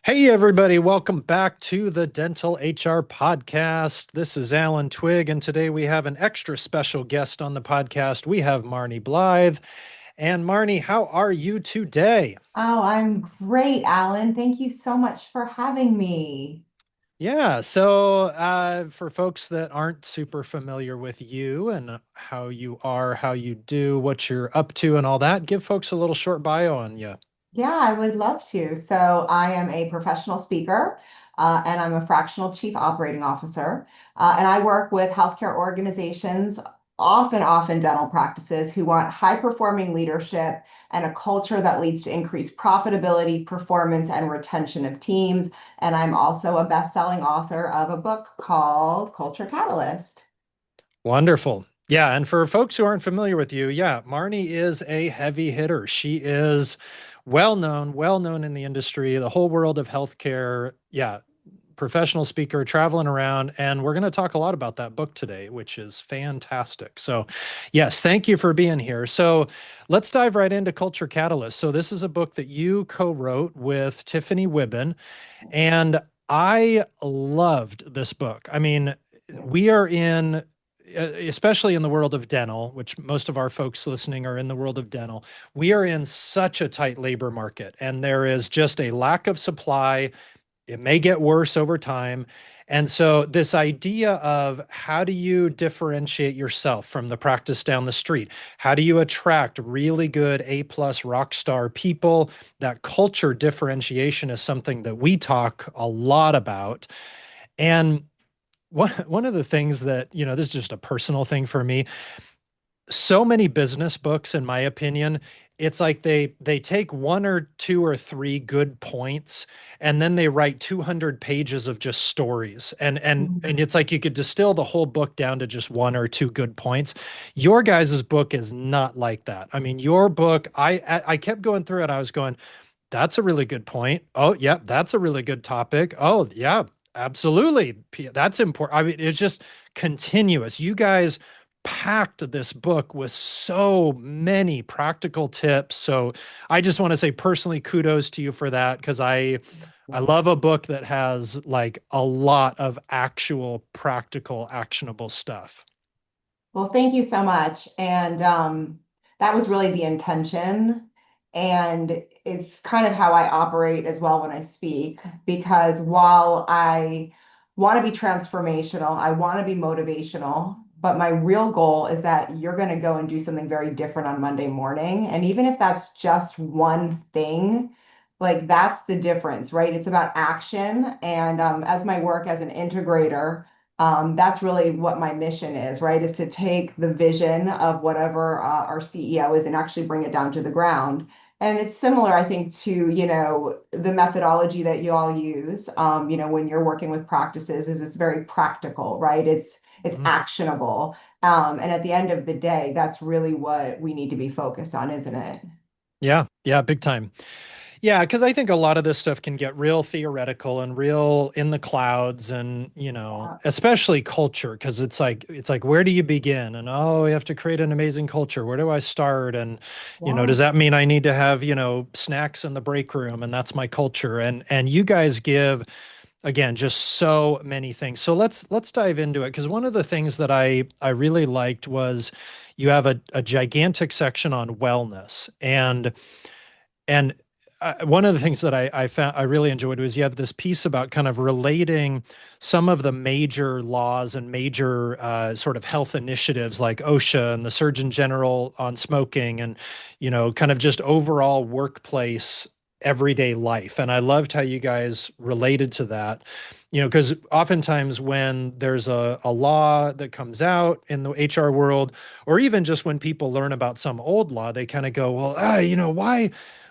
Hey, everybody, welcome back to the Dental HR Podcast. This is Alan Twigg, and today we have an extra special guest on the podcast. We have Marni Blythe. And Marni, how are you today? Oh, I'm great, Alan. Thank you so much for having me. For folks that aren't super familiar with you and how you are, how you do, what you're up to, and all that, give folks a little short bio on you. Yeah, I would love to. So, I am a professional speaker and I'm a fractional chief operating officer. And I work with healthcare organizations, often dental practices, who want high performing leadership and a culture that leads to increased profitability, performance, and retention of teams. And I'm also a best selling author of a book called Culture Catalyst. Wonderful. Yeah, and for folks who aren't familiar with you, yeah, Marni is a heavy hitter. She is well known in the industry, the whole world of healthcare. Yeah, professional speaker, traveling around, and we're going to talk a lot about that book today, which is fantastic. So, yes, thank you for being here. So, let's dive right into Culture Catalyst. So, this is a book that you co-wrote with Tiffany Wibbin, and I loved this book. I mean, we are in especially in the world of dental, which most of our folks listening are in the world of dental, we are in such a tight labor market and there is just a lack of supply. It may get worse over time. And so, this idea of how do you differentiate yourself from the practice down the street? How do you attract really good A+ rock star people? That culture differentiation is something that we talk a lot about. And one of the things that, this is just a personal thing for me. So many business books, in my opinion, it's like they take one or two or three good points and then they write 200 pages of just stories. And Mhm. it's like you could distill the whole book down to just one or two good points. Your guys' book is not like that. I mean, your book, I kept going through it. I was going, that's a really good point. Oh, yeah, that's a really good topic. Oh, yeah, absolutely. That's important. I mean, it's just continuous. You guys packed this book with so many practical tips. So I just want to say personally kudos to you for that because I love a book that has like a lot of actual practical actionable stuff. Well, thank you so much. And that was really the intention. And it's kind of how I operate as well when I speak, because while I want to be transformational, I want to be motivational, but my real goal is that you're going to go and do something very different on Monday morning. And even if that's just one thing, like that's the difference, right? It's about action. And as my work as an integrator, that's really what my mission is, right? Is to take the vision of whatever our CEO is and actually bring it down to the ground. And it's similar, I think, to, the methodology that you all use, when you're working with practices is it's very practical, right? It's Mhm. actionable. And at the end of the day, that's really what we need to be focused on, isn't it? Yeah, yeah, big time. Yeah, because I think a lot of this stuff can get real theoretical and real in the clouds and, Yeah. especially culture, because it's like where do you begin? And oh, we have to create an amazing culture. Where do I start? And, Yeah. does that mean I need to have, snacks in the break room and that's my culture? And you guys give again just so many things. So let's dive into it because one of the things that I really liked was you have a gigantic section on wellness and one of the things that I found I really enjoyed was you have this piece about kind of relating some of the major laws and major sort of health initiatives like OSHA and the Surgeon General on smoking and kind of just overall workplace everyday life. And I loved how you guys related to that, because oftentimes when there's a law that comes out in the HR world, or even just when people learn about some old law, they kind of go, well,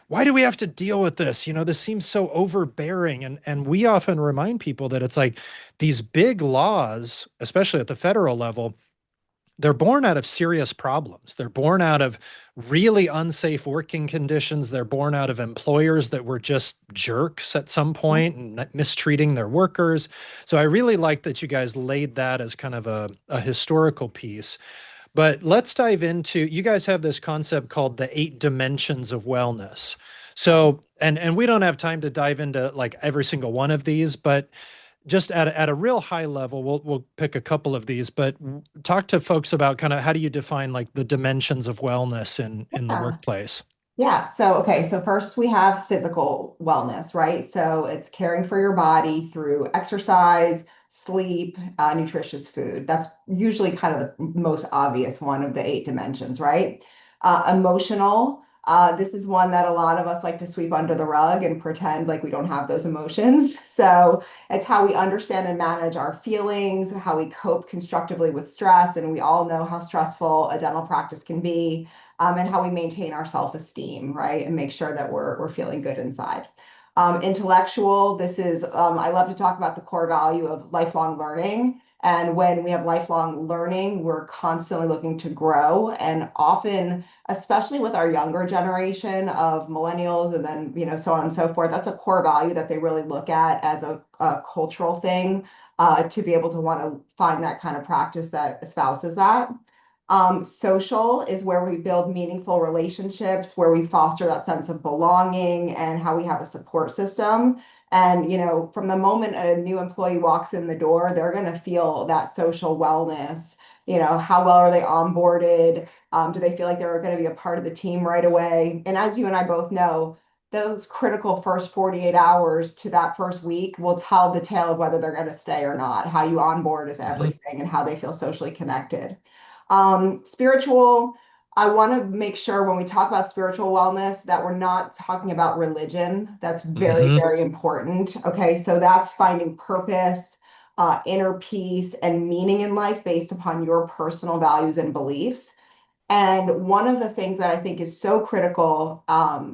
why do we have to deal with this? This seems so overbearing. And we often remind people that it's like these big laws, especially at the federal level, they're born out of serious problems. They're born out of really unsafe working conditions. They're born out of employers that were just jerks at some point and mistreating their workers. So I really like that you guys laid that as kind of a historical piece. But let's dive into, you guys have this concept called the 8 dimensions of wellness. So, and we don't have time to dive into like every single one of these, but just at a real high level, we'll pick a couple of these, but talk to folks about kind of how do you define like the dimensions of wellness in the Yeah. workplace? Yeah. So, okay. So, first we have physical wellness, right? So, it's caring for your body through exercise, sleep, nutritious food. That's usually kind of the most obvious one of the 8 dimensions, right? Emotional. This is one that a lot of us like to sweep under the rug and pretend like we don't have those emotions. So, it's how we understand and manage our feelings, how we cope constructively with stress. And we all know how stressful a dental practice can be, and how we maintain our self-esteem, right? And make sure that we're feeling good inside. Intellectual, this is, I love to talk about the core value of lifelong learning. And when we have lifelong learning, we're constantly looking to grow. And often, especially with our younger generation of millennials and then, so on and so forth, that's a core value that they really look at as a cultural thing, to be able to want to find that kind of practice that espouses that. Social is where we build meaningful relationships, where we foster that sense of belonging and how we have a support system. And, from the moment a new employee walks in the door, they're going to feel that social wellness. How well are they onboarded? Do they feel like they're going to be a part of the team right away? And as you and I both know, those critical first 48 hours to that first week will tell the tale of whether they're going to stay or not. How you onboard is Mhm. everything, and how they feel socially connected. Spiritual, I want to make sure when we talk about spiritual wellness that we're not talking about religion. That's very, Mhm. very important. Okay, so that's finding purpose, inner peace, and meaning in life based upon your personal values and beliefs. And one of the things that I think is so critical,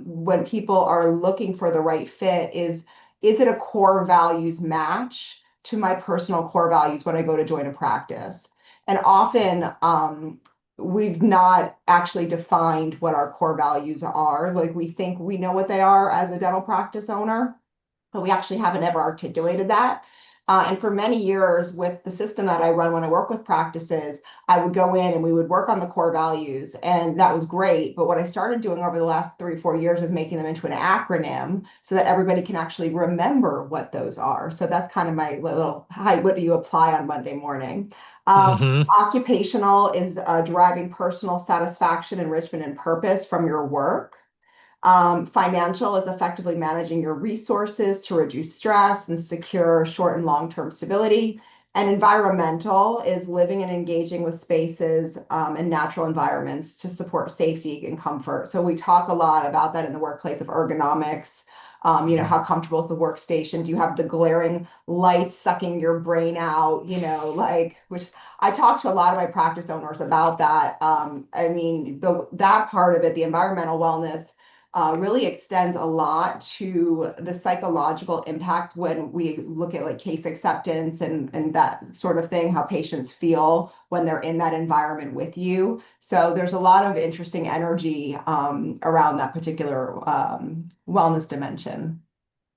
when people are looking for the right fit is it a core values match to my personal core values when I go to join a practice? And often, we've not actually defined what our core values are. Like, we think we know what they are as a dental practice owner, but we actually haven't ever articulated that. And for many years, with the system that I run when I work with practices, I would go in and we would work on the core values, and that was great. But what I started doing over the last 3, 4 years is making them into an acronym so that everybody can actually remember what those are. So that's kind of my little, hi, what do you apply on Monday morning? Mhm. Occupational is deriving personal satisfaction, enrichment, and purpose from your work. Financial is effectively managing your resources to reduce stress and secure short and long-term stability. And environmental is living and engaging with spaces, and natural environments to support safety and comfort. So we talk a lot about that in the workplace of ergonomics. Mhm. How comfortable is the workstation? Do you have the glaring lights sucking your brain out? Like, which I talk to a lot of my practice owners about that. I mean, that part of it, the environmental wellness, really extends a lot to the psychological impact when we look at like case acceptance and that sort of thing, how patients feel when they're in that environment with you. So there's a lot of interesting energy, around that particular, wellness dimension.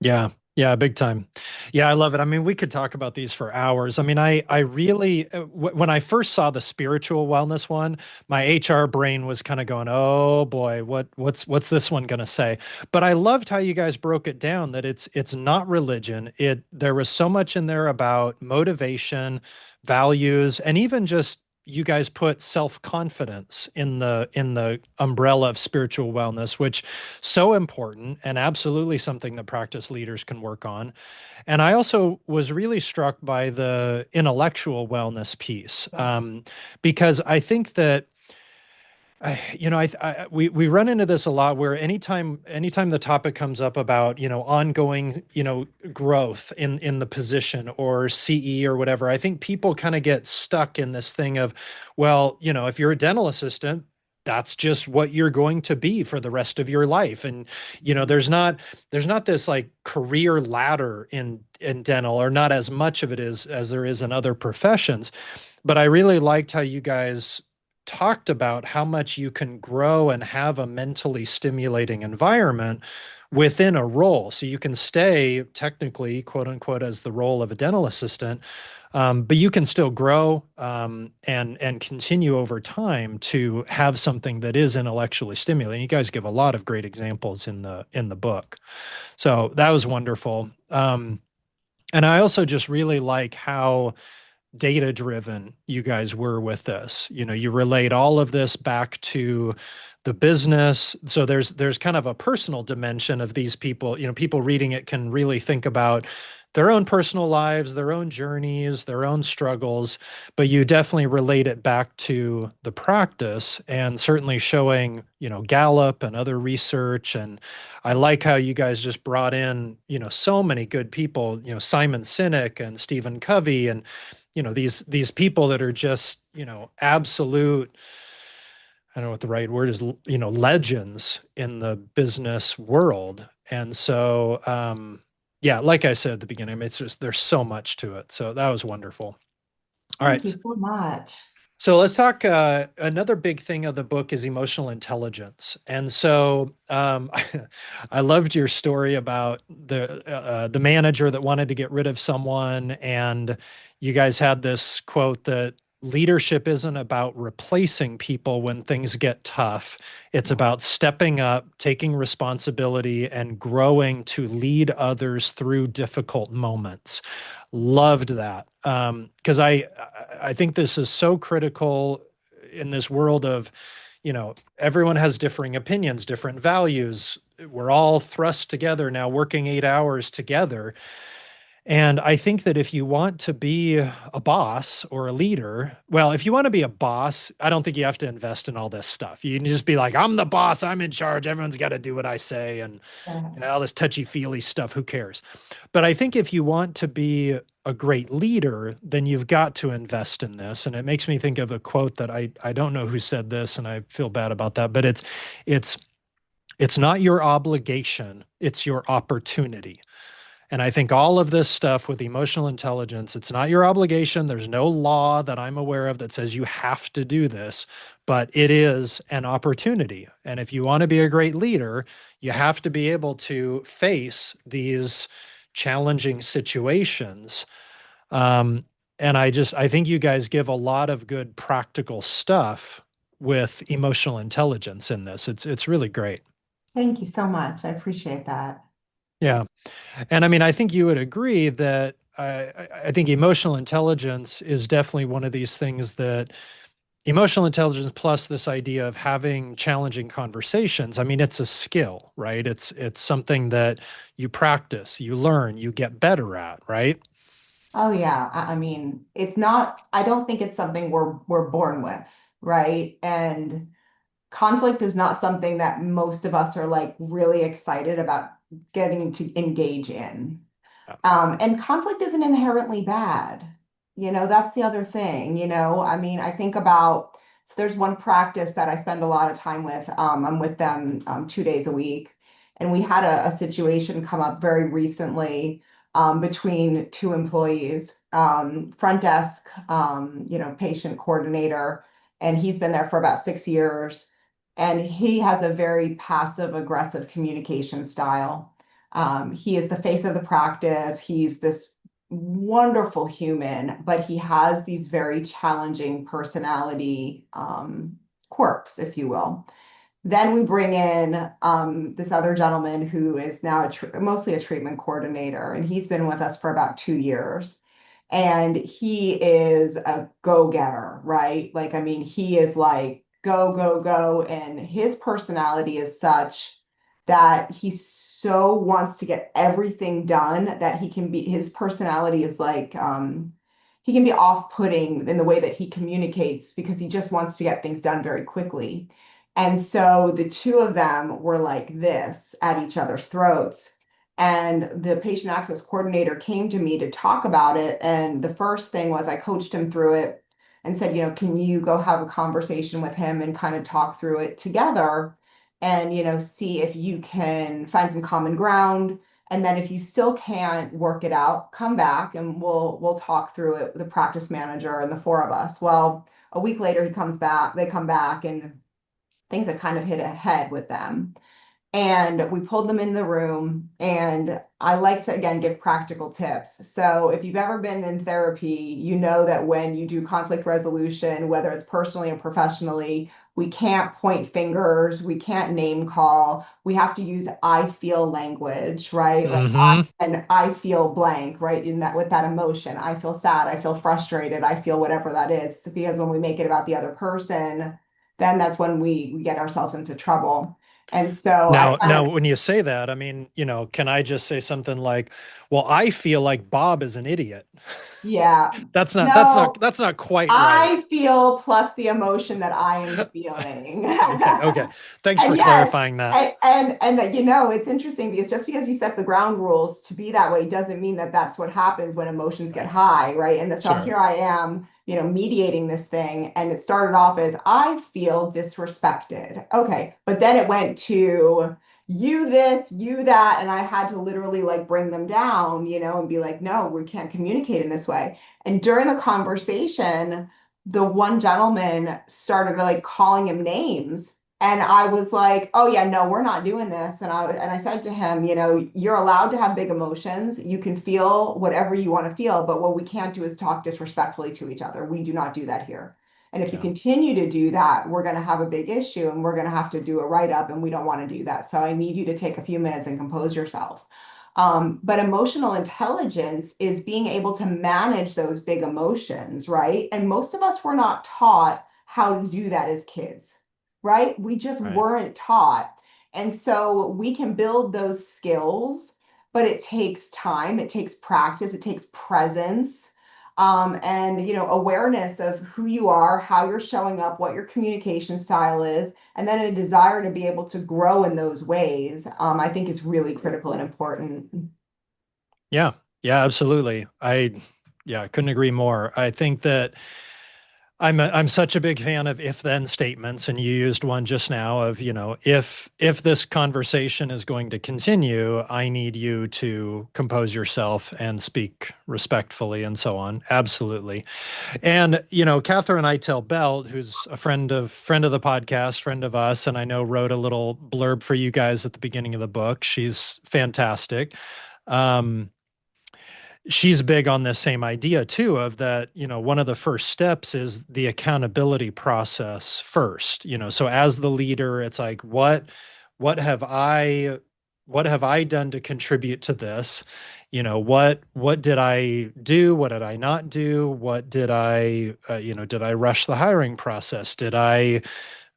Yeah. Yeah, big time. Yeah, I love it. I mean, we could talk about these for hours. I mean, I really when I first saw the spiritual wellness one, my HR brain was kind of going, "Oh boy, what's this one going to say?" But I loved how you guys broke it down that it's not religion. There was so much in there about motivation, values, and even just you guys put self-confidence in the umbrella of spiritual wellness, which so important and absolutely something that practice leaders can work on. And I also was really struck by the intellectual wellness piece, because I think that we run into this a lot where anytime the topic comes up about ongoing growth in the position or CE or whatever, I think people kind of get stuck in this thing of, well, if you're a dental assistant, that's just what you're going to be for the rest of your life. And there's not this like career ladder in dental, or not as much of it is as there is in other professions. But I really liked how you guys talked about how much you can grow and have a mentally stimulating environment within a role. So you can stay technically, quote unquote, as the role of a dental assistant, but you can still grow and continue over time to have something that is intellectually stimulating. You guys give a lot of great examples in the book, so that was wonderful. And I also just really like how data driven you guys were with this. You know, you relate all of this back to the business. So there's kind of a personal dimension of these people. You know, people reading it can really think about their own personal lives, their own journeys, their own struggles, but you definitely relate it back to the practice, and certainly showing, you know, Gallup and other research. And I like how you guys just brought in, you know, so many good people, you know, Simon Sinek and Stephen Covey, and you know, these people that are just, you know, absolute, I don't know what the right word is, you know, legends in the business world. And so yeah, like I said at the beginning, I mean, it's just there's so much to it. So that was wonderful. All Thank right. you so much. So let's talk. Another big thing of the book is emotional intelligence, and so I loved your story about the manager that wanted to get rid of someone, and you guys had this quote that leadership isn't about replacing people when things get tough. It's Yeah. about stepping up, taking responsibility, and growing to lead others through difficult moments. Loved that. Because I think this is so critical in this world of, you know, everyone has differing opinions, different values. We're all thrust together now, working 8 hours together. And I think that if you want to be a boss or a leader, well, if you want to be a boss, I don't think you have to invest in all this stuff. You can just be like, I'm the boss, I'm in charge, everyone's got to do what I say, and you know, all this touchy-feely stuff, who cares? But I think if you want to be a great leader, then you've got to invest in this. And it makes me think of a quote that I don't know who said this, and I feel bad about that, but it's it's not your obligation, it's your opportunity. And I think all of this stuff with emotional intelligence, it's not your obligation. There's no law that I'm aware of that says you have to do this, but it is an opportunity. And if you want to be a great leader, you have to be able to face these challenging situations. Um, and I think you guys give a lot of good practical stuff with emotional intelligence in this. It's really great. Thank you so much. I appreciate that. Yeah. And I mean, I think you would agree that I think emotional intelligence is definitely one of these things that emotional intelligence plus this idea of having challenging conversations. I mean, it's a skill, right? It's something that you practice, you learn, you get better at, right? Oh yeah. I mean, it's not, I don't think it's something we're born with, right? And conflict is not something that most of us are like really excited about getting to engage in. Yeah. And conflict isn't inherently bad. That's the other thing, I mean, I think about, so there's one practice that I spend a lot of time with. I'm with them 2 days a week. And we had a situation come up very recently between two employees, front desk, patient coordinator, and he's been there for about 6 years. And he has a very passive aggressive communication style. He is the face of the practice. He's this wonderful human, but he has these very challenging personality quirks, if you will. Then we bring in this other gentleman who is now mostly a treatment coordinator, and he's been with us for about 2 years. And he is a go-getter, right? Like, I mean, he is like, go, go, go. And his personality is such that he so wants to get everything done that his personality is like, he can be off-putting in the way that he communicates because he just wants to get things done very quickly. And so the two of them were like this at each other's throats. And the patient access coordinator came to me to talk about it. And the first thing was I coached him through it and said, can you go have a conversation with him and kind of talk through it together and, see if you can find some common ground. And then if you still can't work it out, come back and we'll talk through it with the practice manager and the four of us. Well, A week later, he comes back, they come back, and things have kind of hit ahead with them. And we pulled them in the room, and I like to again give practical tips. So if you've ever been in therapy, you know that when you do conflict resolution, whether it's personally or professionally, we can't point fingers, we can't name call. We have to use I feel language, right? Like Mm-hmm. and I feel blank, right? In that with that emotion. I feel sad, I feel frustrated, I feel whatever that is. Because when we make it about the other person, then that's when we get ourselves into trouble. And so I Now, when you say that, I mean, can I just say something like, "Well, I feel like Bob is an idiot." yeah, That's not that's not no, that's not quite right. I feel plus the emotion that I am feeling. Okay, okay. Thanks And for yes, clarifying that. and it's interesting because just because you set the ground rules to be that way doesn't mean that that's what happens when emotions get Right. high, right? And so Sure. here I am, mediating this thing, and it started off as I feel disrespected. Okay, but then it went to you this, you that, and I had to literally like bring them down, and be like, no, we can't communicate in this way. And during the conversation, the one gentleman started like calling him names. And I was like, oh yeah, no, we're not doing this. And I said to him, you're allowed to have big emotions. You can feel whatever you want to feel, but what we can't do is talk disrespectfully to each other. We do not do that here. And if you Yeah. continue to do that, we're going to have a big issue and we're going to have to do a write-up, and we don't want to do that. So I need you to take a few minutes and compose yourself. But emotional intelligence is being able to manage those big emotions, right? And most of us were not taught how to do that as kids, right? We just Right. weren't taught. And so we can build those skills, but it takes time, it takes practice, it takes presence. And awareness of who you are, how you're showing up, what your communication style is, and then a desire to be able to grow in those ways, I think is really critical and important. Yeah. Yeah, absolutely. Yeah, I couldn't agree more. I think that I'm such a big fan of if then statements, and you used one just now of, if this conversation is going to continue, I need you to compose yourself and speak respectfully and so on. Absolutely. And, Catherine Itel Belt, who's a friend of the podcast, friend of us, and I know wrote a little blurb for you guys at the beginning of the book. She's fantastic. Um, she's big on this same idea too, of that, one of the first steps is the accountability process first. So as the leader, it's like, what have I what have I done to contribute to this? What did I do? What did I not do? What did did I rush the hiring process? Did I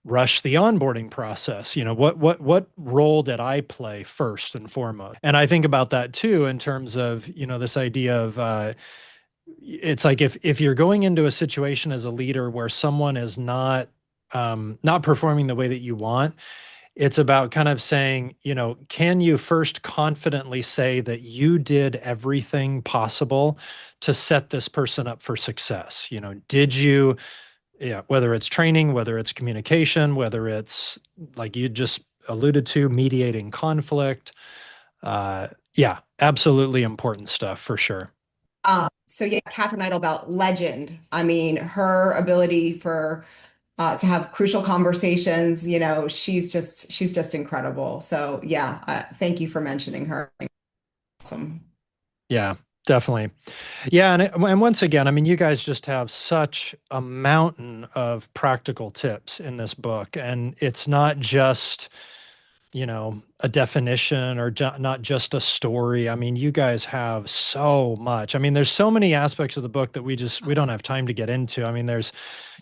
rush the onboarding process? What role did I play first and foremost? And I think about that too in terms of, this idea of it's like if you're going into a situation as a leader where someone is not performing the way that you want, it's about kind of saying, can you first confidently say that you did everything possible to set this person up for success? Did you, yeah, whether it's training, whether it's communication, whether it's like you just alluded to, mediating conflict. Yeah, absolutely important stuff for sure. So yeah, Catherine Idlebelt, legend. I mean, her ability for to have crucial conversations, she's just incredible. So yeah, thank you for mentioning her. Awesome. Yeah, definitely. Yeah, and once again, I mean, you guys just have such a mountain of practical tips in this book, and it's not just a definition or not just a story. I mean, you guys have so much. I mean, there's so many aspects of the book that we don't have time to get into. I mean, there's,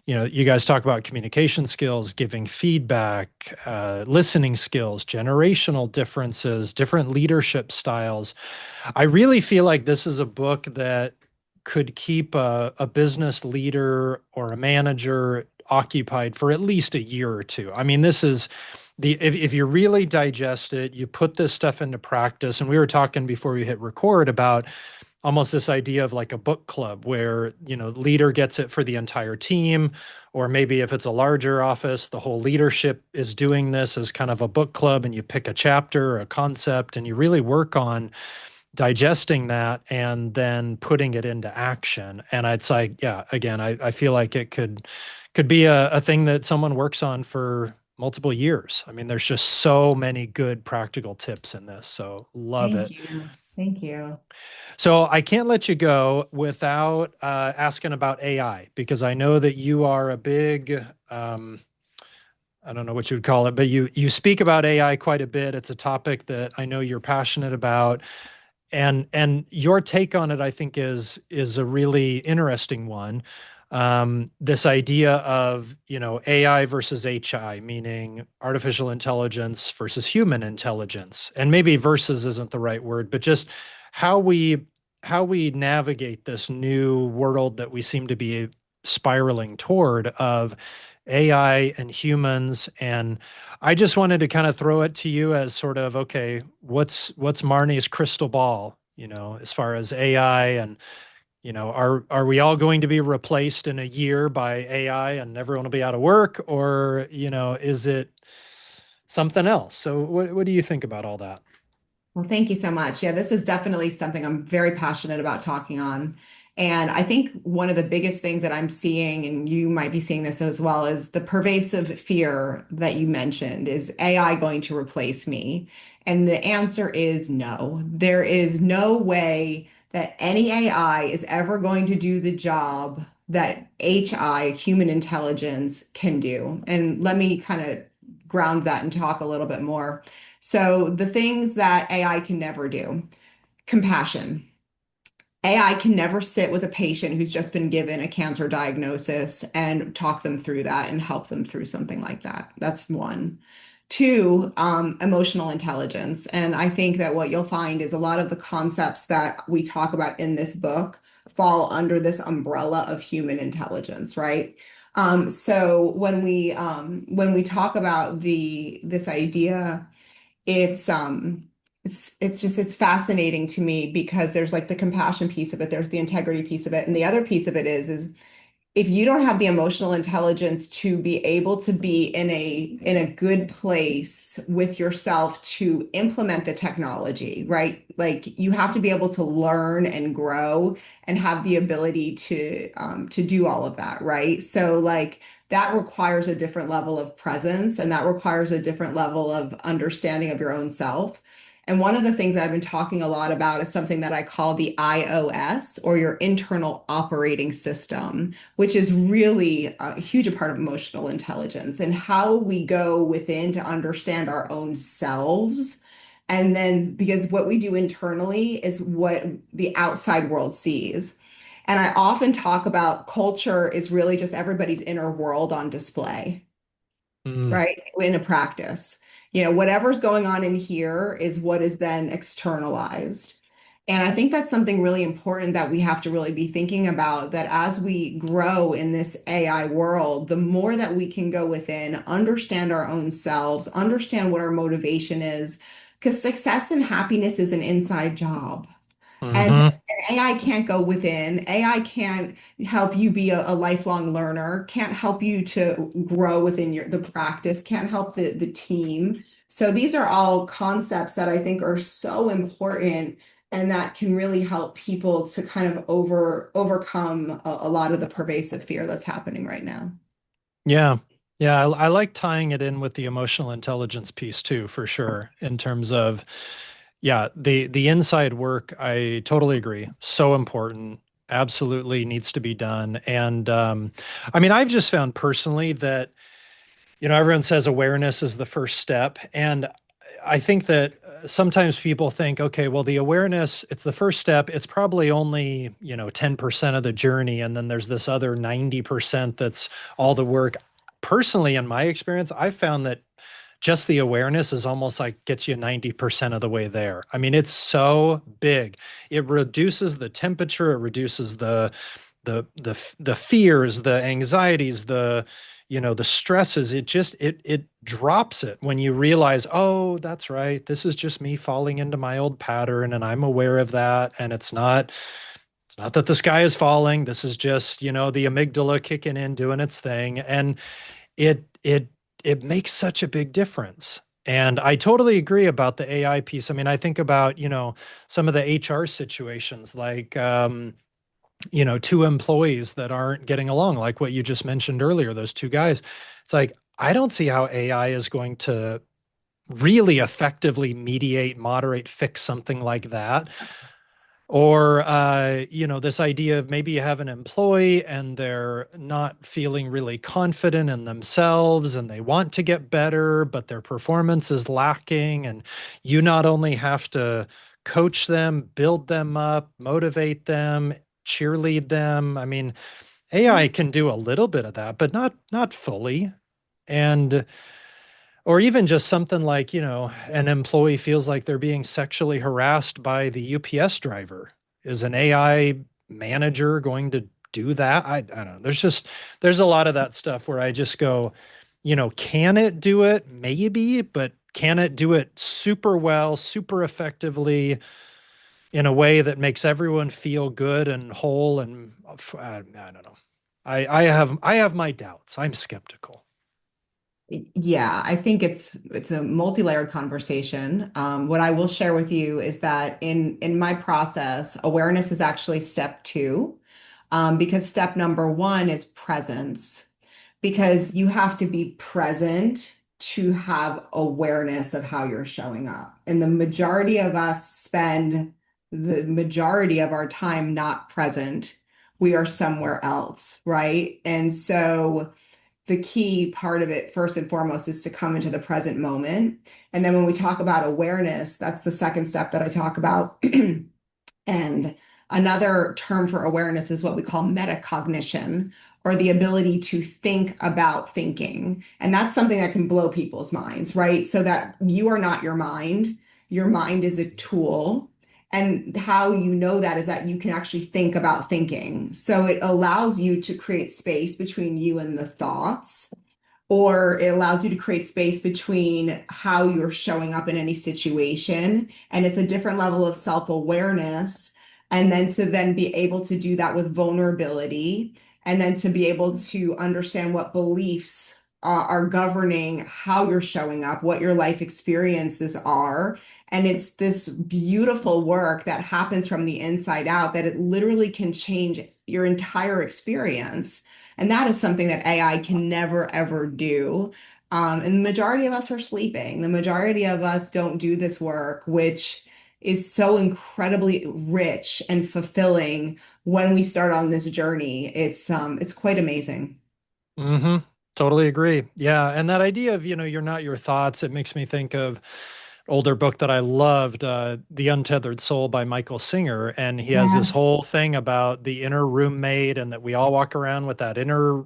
you guys talk about communication skills, giving feedback, listening skills, generational differences, different leadership styles. I really feel like this is a book that could keep a business leader or a manager occupied for at least a year or two. I mean, this is if you really digest it, you put this stuff into practice. And we were talking before we hit record about almost this idea of like a book club where, leader gets it for the entire team, or maybe if it's a larger office, the whole leadership is doing this as kind of a book club, and you pick a chapter, a concept, and you really work on digesting that and then putting it into action. And it's like, yeah, again, I feel like it could be a thing that someone works on for multiple years. I mean, there's just so many good practical tips in this. So love Thank it. you. Thank you. So I can't let you go without asking about AI, because I know that you are a big, I don't know what you would call it, but you speak about AI quite a bit. It's a topic that I know you're passionate about, and your take on it, I think, is a really interesting one. This idea of, AI versus HI, meaning artificial intelligence versus human intelligence, and maybe versus isn't the right word, but just how we navigate this new world that we seem to be spiraling toward of AI and humans. And I just wanted to kind of throw it to you as sort of, okay, what's Marni's crystal ball, as far as AI, and are we all going to be replaced in a year by AI and everyone will be out of work, or is it something else? So what do you think about all that? Well, thank you so much. Yeah, this is definitely something I'm very passionate about talking on. And I think one of the biggest things that I'm seeing, and you might be seeing this as well, is the pervasive fear that you mentioned. Is AI going to replace me? And the answer is no. There is no way that any AI is ever going to do the job that HI, human intelligence, can do. And let me kind of ground that and talk a little bit more. So the things that AI can never do, compassion. AI can never sit with a patient who's just been given a cancer diagnosis and talk them through that and help them through something like that. That's one. Two, emotional intelligence. And I think that what you'll find is a lot of the concepts that we talk about in this book fall under this umbrella of human intelligence, right? So when we talk about this idea, it's it's fascinating to me because there's like the compassion piece of it, there's the integrity piece of it, and the other piece of it is if you don't have the emotional intelligence to be able to be in a good place with yourself to implement the technology, right? Like you have to be able to learn and grow and have the ability to do all of that, right? So like that requires a different level of presence and that requires a different level of understanding of your own self. And one of the things that I've been talking a lot about is something that I call the IOS, or your internal operating system, which is really a huge part of emotional intelligence and how we go within to understand our own selves. And then, because what we do internally is what the outside world sees. And I often talk about culture is really just everybody's inner world on display, Mm, right? In a practice. Whatever's going on in here is what is then externalized. And I think that's something really important that we have to really be thinking about, that as we grow in this AI world, the more that we can go within, understand our own selves, understand what our motivation is, because success and happiness is an inside job. And hmm. AI can't go within. AI can't help you be a lifelong learner, can't help you to grow within the practice, can't help the team. So these are all concepts that I think are so important and that can really help people to kind of overcome a lot of the pervasive fear that's happening right now. Yeah. Yeah. I like tying it in with the emotional intelligence piece too, for sure, in terms of, yeah, the inside work. I totally agree. So important. Absolutely needs to be done. And I mean, I've just found personally that, everyone says awareness is the first step. And I think that sometimes people think, okay, well, the awareness, it's the first step. It's probably only, 10% of the journey. And then there's this other 90% that's all the work. Personally, in my experience, I've found that just the awareness is almost like gets you 90% of the way there. I mean, it's so big. It reduces the temperature, it reduces the fears, the anxieties, the stresses. It drops it when you realize, oh, that's right, this is just me falling into my old pattern and I'm aware of that, and it's not that the sky is falling. This is just, the amygdala kicking in, doing its thing. And it it it makes such a big difference. And I totally agree about the AI piece. I mean, I think about, some of the HR situations like, two employees that aren't getting along, like what you just mentioned earlier, those two guys. It's like, I don't see how AI is going to really effectively mediate, moderate, fix something like that. Or, this idea of maybe you have an employee and they're not feeling really confident in themselves and they want to get better, but their performance is lacking. And you not only have to coach them, build them up, motivate them, cheerlead them. I mean, AI can do a little bit of that, but not fully. And or even just something like, an employee feels like they're being sexually harassed by the UPS driver. Is an AI manager going to do that? I don't know. There's a lot of that stuff where I just go, can it do it? Maybe, but can it do it super well, super effectively in a way that makes everyone feel good and whole? And I don't know. I have my doubts. I'm skeptical. Yeah, I think it's a multi-layered conversation. What I will share with you is that in my process, awareness is actually step two, because step number one is presence, because you have to be present to have awareness of how you're showing up. And the majority of us spend the majority of our time not present. We are somewhere else, right? And so the key part of it, first and foremost, is to come into the present moment. And then when we talk about awareness, that's the second step that I talk about. And another term for awareness is what we call metacognition, or the ability to think about thinking. And that's something that can blow people's minds, right? So that you are not your mind. Your mind is a tool. And how you know that is that you can actually think about thinking. So it allows you to create space between you and the thoughts, or it allows you to create space between how you're showing up in any situation. And it's a different level of self-awareness. And then to then be able to do that with vulnerability, and then to be able to understand what beliefs are governing how you're showing up, what your life experiences are. And it's this beautiful work that happens from the inside out, that it literally can change your entire experience. And that is something that AI can never, ever do. And the majority of us are sleeping. The majority of us don't do this work, which is so incredibly rich and fulfilling when we start on this journey. It's quite amazing. Mm-hmm. Totally agree. Yeah. And that idea of, you're not your thoughts, it makes me think of older book that I loved, The Untethered Soul by Michael Singer. And he has this Yes. whole thing about the inner roommate, and that we all walk around with that inner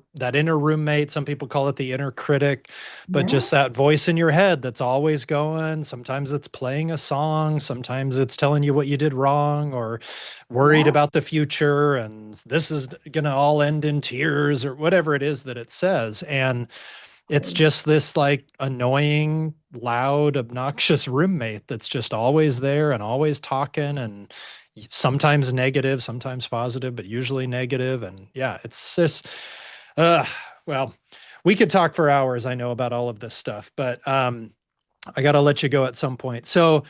roommate. Some people call it the inner critic, but Yeah. just that voice in your head that's always going. Sometimes it's playing a song, sometimes it's telling you what you did wrong, or worried Yeah. about the future, and this is going to all end in tears, or whatever it is that it says. And it's just this like annoying, loud, obnoxious roommate that's just always there and always talking, and sometimes negative, sometimes positive, but usually negative. And yeah, it's just, uh, well, we could talk for hours, I know, about all of this stuff, but I got to let you go at some point. So,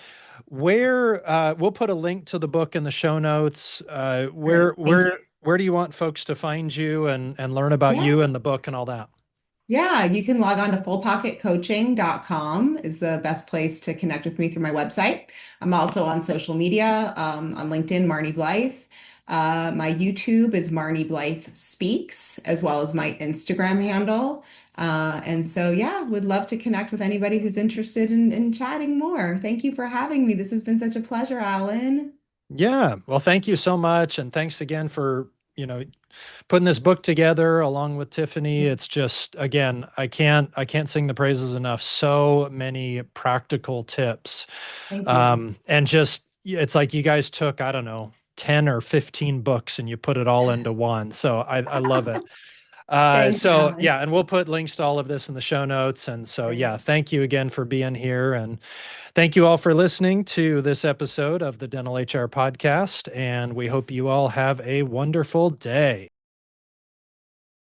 where we'll put a link to the book in the show notes. Where Great. Thank you. where do you want folks to find you and learn about Yeah. you and the book and all that? Yeah, you can log on to fullpocketcoaching.com is the best place to connect with me through my website. I'm also on social media, on LinkedIn, Marni Blythe. My YouTube is Marni Blythe Speaks, as well as my Instagram handle. And so, yeah, would love to connect with anybody who's interested in chatting more. Thank you for having me. This has been such a pleasure, Alan. Yeah. Well, thank you so much. And thanks again for, putting this book together along with Tiffany. It's just, again, I can't sing the praises enough. So many practical tips. Thank you. And just, it's like you guys took, I don't know, 10 or 15 books and you put it all into one. So I love it. Thanks, So Alan. yeah, and we'll put links to all of this in the show notes. And so, Great. yeah, thank you again for being here. And thank you all for listening to this episode of the Dental HR podcast. And we hope you all have a wonderful day.